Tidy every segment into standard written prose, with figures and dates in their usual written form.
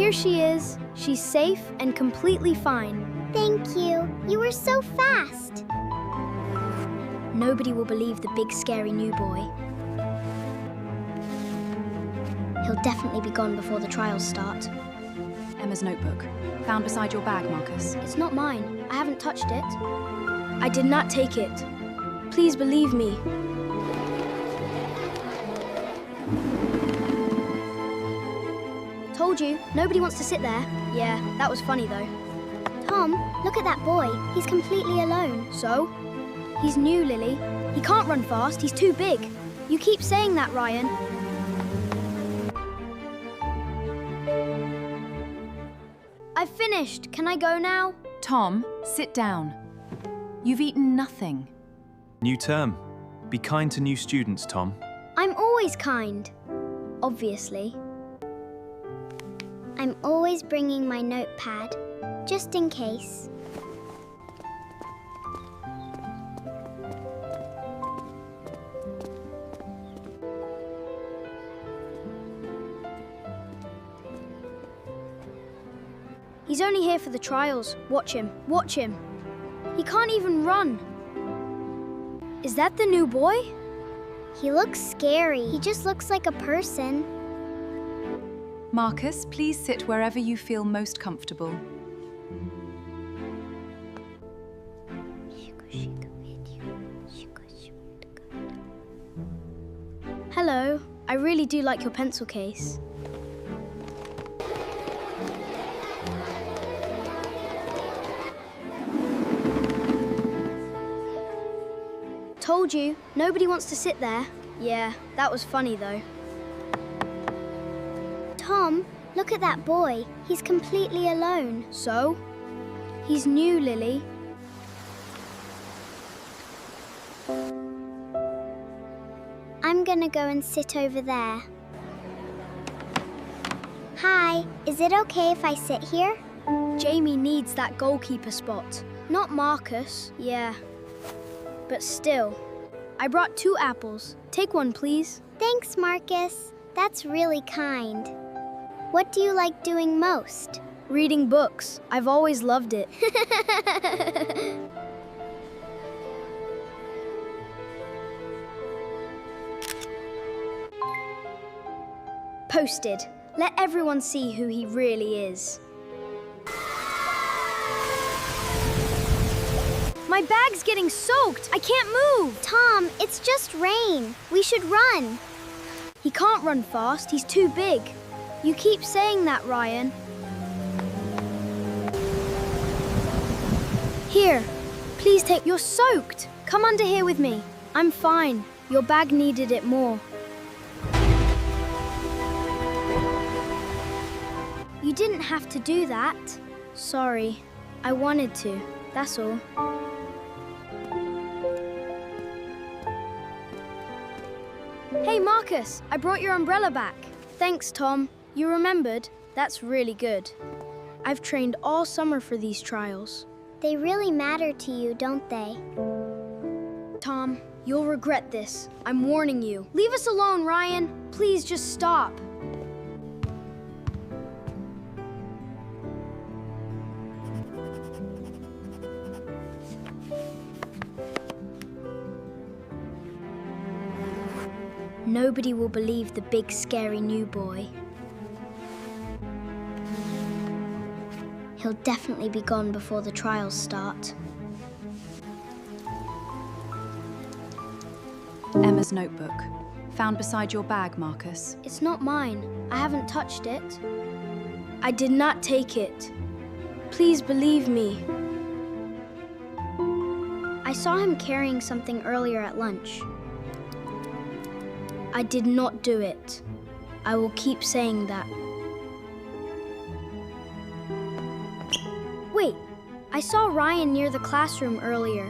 Here she is. She's safe and completely fine. Thank you. You were so fast. Nobody will believe the big, scary new boy. He'll definitely be gone before the trials start. Emma's notebook. Found beside your bag, Marcus. It's not mine. I haven't touched it. I did not take it. Please believe me. Told you, nobody wants to sit there. Yeah, that was funny though. Tom, look at that boy. He's completely alone. So? He's new, Lily. He can't run fast. He's too big. You keep saying that, Ryan. I've finished. Can I go now? Tom, sit down. You've eaten nothing. New term. Be kind to new students, Tom. I'm always kind. Obviously. I'm always bringing my notepad, just in case. He's only here for the trials. Watch him. Watch him. He can't even run. Is that the new boy? He looks scary. He just looks like a person. Marcus, please sit wherever you feel most comfortable. Hello. I really do like your pencil case. Told you, nobody wants to sit there. Yeah, that was funny though. Tom, look at that boy. He's completely alone. So? He's new, Lily. I'm gonna go and sit over there. Hi, is it okay if I sit here? Jamie needs that goalkeeper spot. Not Marcus. Yeah. But still. I brought 2 apples. Take one, please. Thanks, Marcus. That's really kind. What do you like doing most? Reading books. I've always loved it. Posted. Let everyone see who he really is. My bag's getting soaked. I can't move. Tom, it's just rain. We should run. He can't run fast. He's too big. You keep saying that, Ryan. Here, please take... You're soaked. Come under here with me. I'm fine. Your bag needed it more. You didn't have to do that. Sorry. I wanted to. That's all. Hey, Marcus, I brought your umbrella back. Thanks, Tom. You remembered. That's really good. I've trained all summer for these trials. They really matter to you, don't they? Tom, you'll regret this. I'm warning you. Leave us alone, Ryan. Please just stop. Nobody will believe the big, scary new boy. He'll definitely be gone before the trials start. Emma's notebook. Found beside your bag, Marcus. It's not mine. I haven't touched it. I did not take it. Please believe me. I saw him carrying something earlier at lunch. I did not do it. I will keep saying that. Wait, I saw Ryan near the classroom earlier.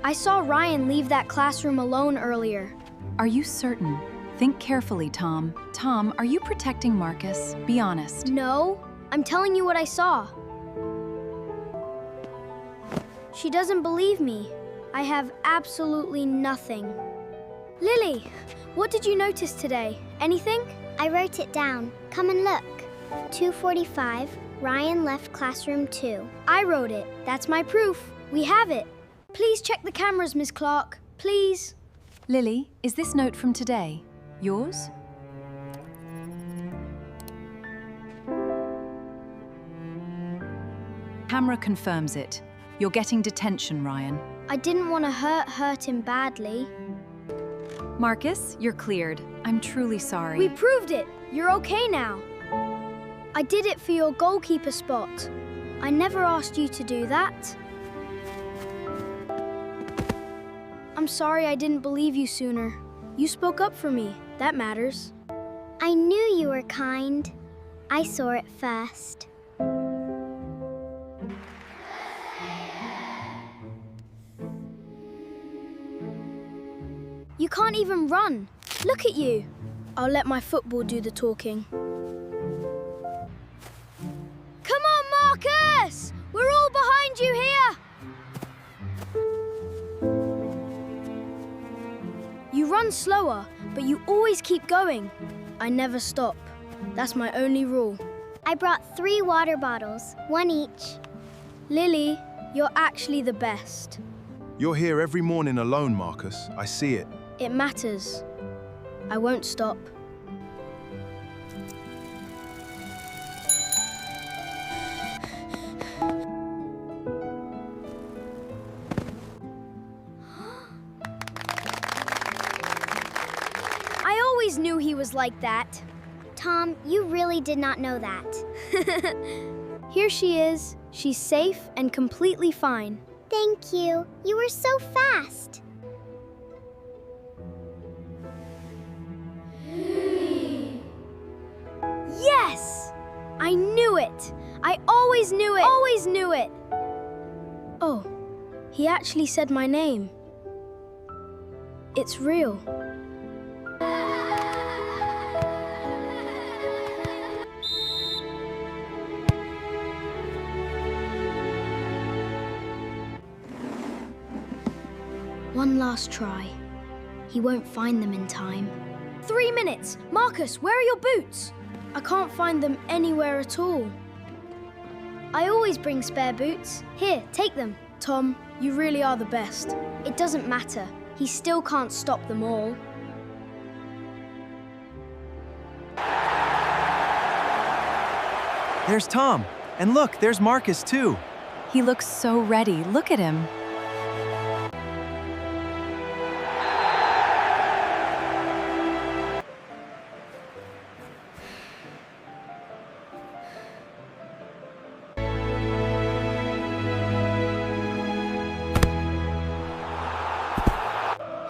I saw Ryan leave that classroom alone earlier. Are you certain? Think carefully, Tom. Tom, are you protecting Marcus? Be honest. No, I'm telling you what I saw. She doesn't believe me. I have absolutely nothing. Lily, what did you notice today? Anything? I wrote it down. Come and look. 2:45, Ryan left classroom 2. I wrote it. That's my proof. We have it. Please check the cameras, Miss Clark. Please. Lily, is this note from today yours? Camera confirms it. You're getting detention, Ryan. I didn't want to hurt him badly. Marcus, you're cleared. I'm truly sorry. We proved it. You're okay now. I did it for your goalkeeper spot. I never asked you to do that. I'm sorry I didn't believe you sooner. You spoke up for me. That matters. I knew you were kind. I saw it first. You can't even run. Look at you. I'll let my football do the talking. Come on, Marcus! We're all behind you here! You run slower, but you always keep going. I never stop. That's my only rule. I brought 3 water bottles, 1 each. Lily, you're actually the best. You're here every morning alone, Marcus. I see it. It matters. I won't stop. I always knew he was like that. Tom, you really did not know that. Here she is. She's safe and completely fine. Thank you. You were so fast. Yes! I knew it! I always knew it! Always knew it! Oh, he actually said my name. It's real. One last try. He won't find them in time. 3 minutes! Marcus, where are your boots? I can't find them anywhere at all. I always bring spare boots. Here, take them. Tom, you really are the best. It doesn't matter. He still can't stop them all. There's Tom. And look, there's Marcus too. He looks so ready. Look at him.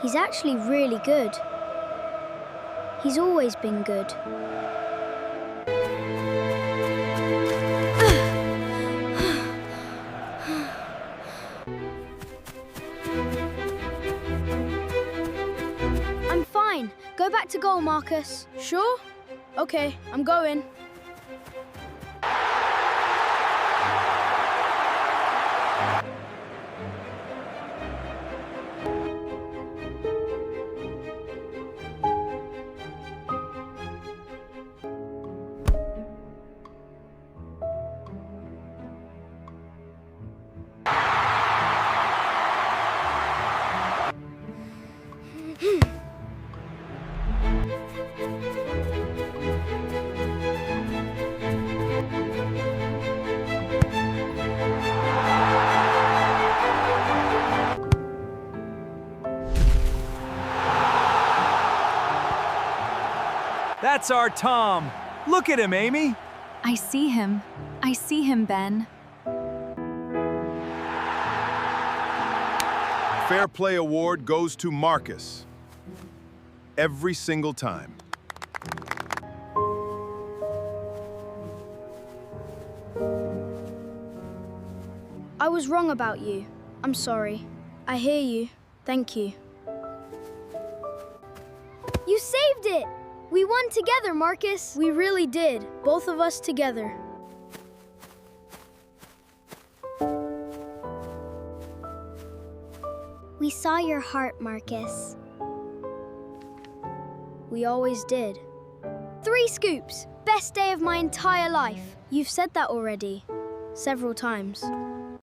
He's actually really good. He's always been good. I'm fine. Go back to goal, Marcus. Sure? Okay, I'm going. That's our Tom. Look at him, Amy. I see him. I see him, Ben. Fair Play Award goes to Marcus. Every single time. I was wrong about you. I'm sorry. I hear you. Thank you. You saved it! We won together, Marcus. We really did. Both of us together. We saw your heart, Marcus. We always did. 3 scoops. Best day of my entire life. You've said that already. Several times.